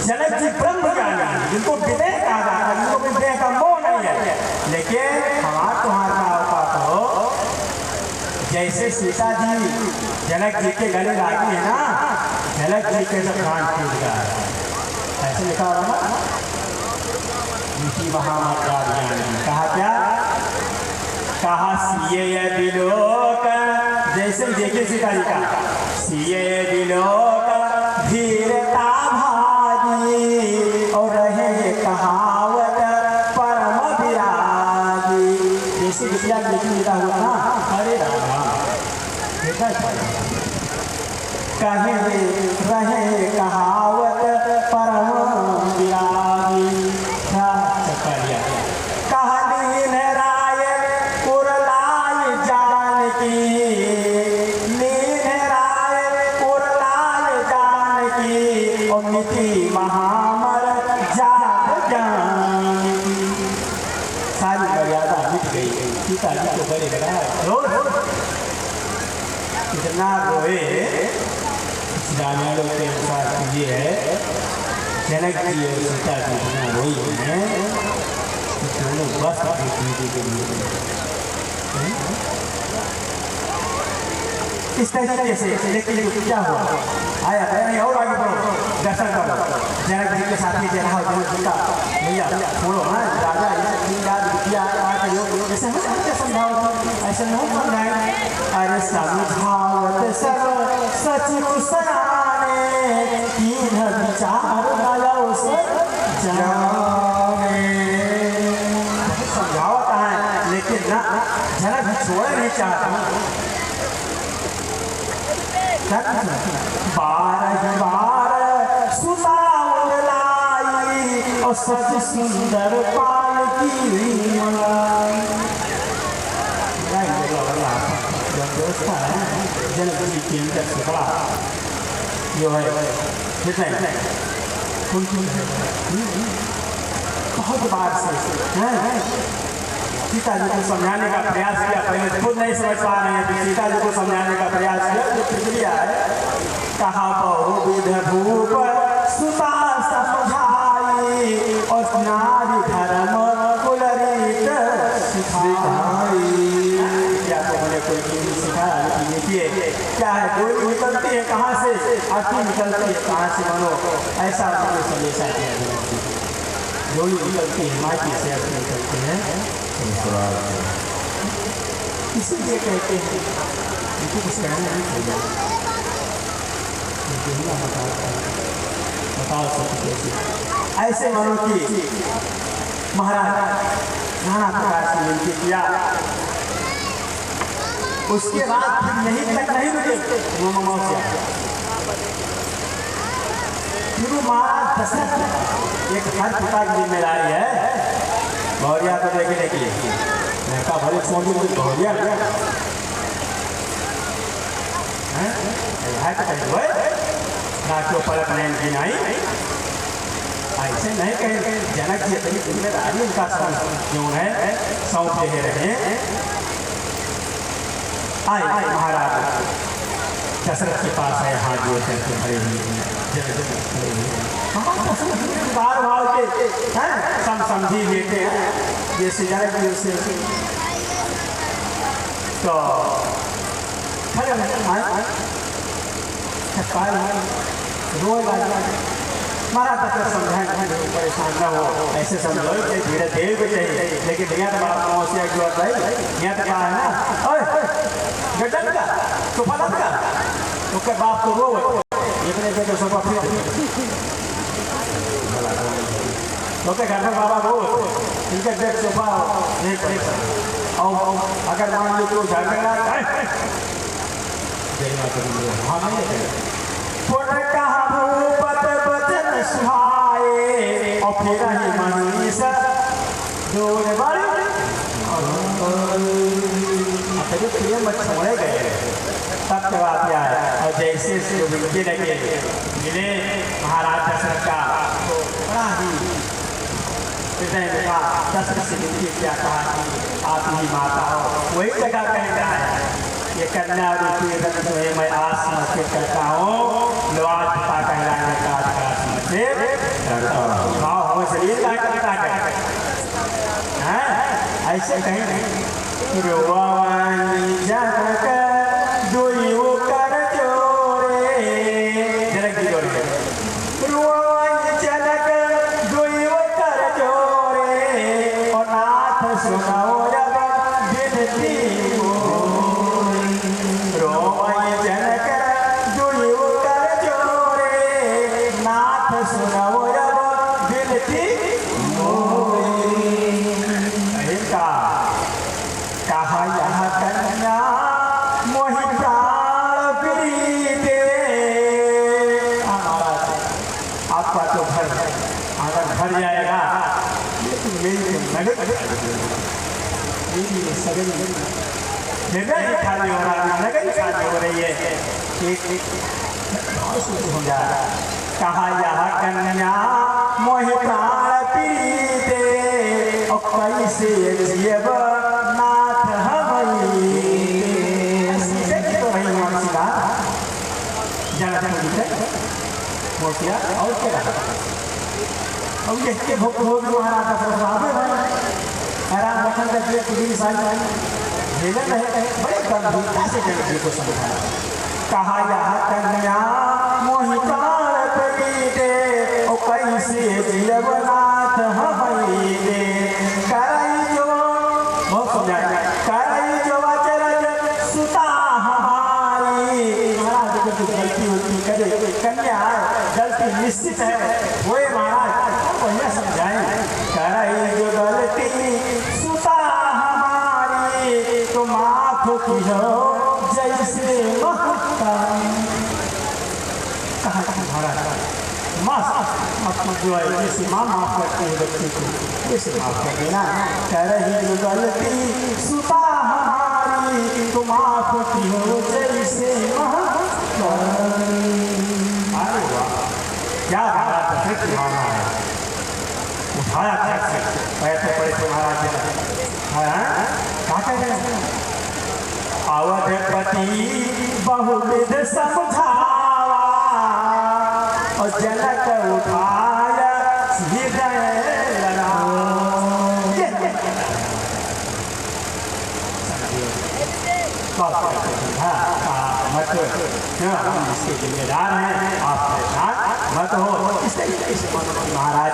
जनक जी ब्रह्म ज्ञानी, जिनको विनय कहा जाता है, जिनको विनय का मोह नहीं है, लेकिन हमारा तुम्हारा औकात हो। जैसे सीता जी जनक जी के गले लागी है ना, जनक जी के जब प्राण टूट गया, ऐसे लिखा हुआ ना, कहा क्या, कहा सिए बिलोक, जैसे देखे सीता जी का, सिए बिलोक धीरता भागी और रहे कहावत परम विरागी। जैसे विद्या लिखा हुआ ना, अरे राम कहे रहे कहावत परम विरागी। कहानी राय उरलाय जानकी, लीन राय उरलाय जानकी और मिथि महामर जात जानकी। सारी मर्यादा मिट गई, सीता जी को बड़े बड़ा इतना रोए। रामायण के अनुसार ये है, जनक जी और सीता जी इतना रोई है, दोनों बस के लिए इस तरीके से। लेकिन क्या हुआ, आया नहीं और आगे बढ़ो, दर्शन करो। जनक जी के साथ में रहा जनक जी का भैया छोड़ो ना, राजा ऐसे समझाओ, ऐसे नहीं समझाए। अरे समझावत सब सचिव सराने, तीन विचार गयो जाने। समझावत है लेकिन ना जनक जी छोड़े नहीं चाहता। बार बार सुता उड़लाई और सच सुंदर पाल की मलाई। व्यवस्था है जनक जी के अंदर से बड़ा जो है बहुत बार से सीता जी को समझाने का प्रयास किया। पहले खुद नहीं समझ पा रहे हैं, तो सीता जी को समझाने का प्रयास किया। जो प्रक्रिया है, कहा बहुविध भूप सुता समझाई और नारी धर्म कुलरीत सिखाई। क्या तो मैंने कोई चीज सिखाया, लेकिन देखिए क्या है, गोली निकलती है कहाँ से, अस्थि निकलती है कहाँ से, मनो ऐसा संदेशा दिया। गोली निकलती है माटी से, अस्थि निकलती है इसीलिए कहते हैं। इनको कुछ कहना नहीं चाहिए, बताओ सब कैसे। ऐसे मानो कि महाराज नाना प्रकार से विनती किया, उसके बाद फिर यहीं तक नहीं रुके, फिर वो महाराज दशरथ एक हर पिता की जिम्मेदारी है गौरिया को देखने के लिए। लड़का भले छोड़ दी, कोई गौरिया नाचो पलक नैन की नाई, ऐसे नहीं कहे। जनक जी अपनी जिम्मेदारी उनका जो है सौंप दे रहे हैं। आए महाराज दशरथ के पास है, हाथ जोड़ करके खड़े हुए बार भाव के सम समझी लेते हैं, जैसे जनक जी से तो खड़े रोज महाराज तक समझाएं, परेशान न हो, ऐसे समझो कि धीरे देव को चाहिए। लेकिन भैया तो बात मौसिया की बात भाई, यहाँ तो कहा है ना गड्ढा का तो पता का उसके बाप तो रो इतने के सोफा फिर ओके घर में बाबा रो इनके देख सोफा नहीं पड़ेगा। और अगर मान लो तो घर में सुहाए और फिर ही मनीष दूर बड़े मत छोड़े गए। तब के बाद क्या है, और जैसे मिलने लगे मिले महाराज दशरथ का तो बड़ा ही हृदय में दशरथ से मिलके क्या कहा कि आप ही माता हो। वही जगह कहता है ये कन्या रूपी रथ जो है मैं आस समझ के करता हूँ, लोआज पिता कहलाने का अधिकार समझ फिर भाव हो शरीर का करता है ऐसे कहीं नहीं। रोवानी जनक दुइयो कर जोरे जनक जी जोरे रोवानी जनक दुइयो कर जोरे और नाथ सुनाओ जब विनती मोरी। रोवानी जनक दुइयो कर जोरे नाथ सुनाओ जब विनती कहा यह कन्या मोहि प्राण प्रीते। आपका तो घर अगर भर जाएगा लेकिन मेरी नगर खाली हो रहा है, नगर खाली हो रही है। एक हो जाए कहा यह कन्या मोहि प्राण प्रीते कैसे जीव नाथ हमारी तो रही मोसिया मोसिया और क्या अब ये भोग भोग महाराज राम लखन का जी पूरी सारी भेजन रहे बड़े गंभीरता से जनक जी को समझाया। कहा यह कन्या मोहि प्राण प्रीते ओ कैसे जीव नाथ हमारी कराई जो बहुत समझाया कराई जो अचरज सुता हमारी। महाराज को कुछ गलती होती करे कन्या गलती निश्चित है वो महाराज बढ़िया समझाए। कराई जो गलती सुता हमारी तो माफ की हो जैसे मतलब जो है जैसे माँ माफ करती है बच्चे को वैसे माफ कर देना। कह रही जो गलती सुता हमारी तो माफ की हो जैसे अरे वाह क्या महाराज भावना है। उठाया क्या पैसे पड़े थे महाराज क्या कह रहे हैं। अवधपति बहुविध समझावा और जनक उठाया हृदय लड़ा। मत हम इसके जिम्मेदार हैं आप परेशान मत हो। इस तरीके से महाराज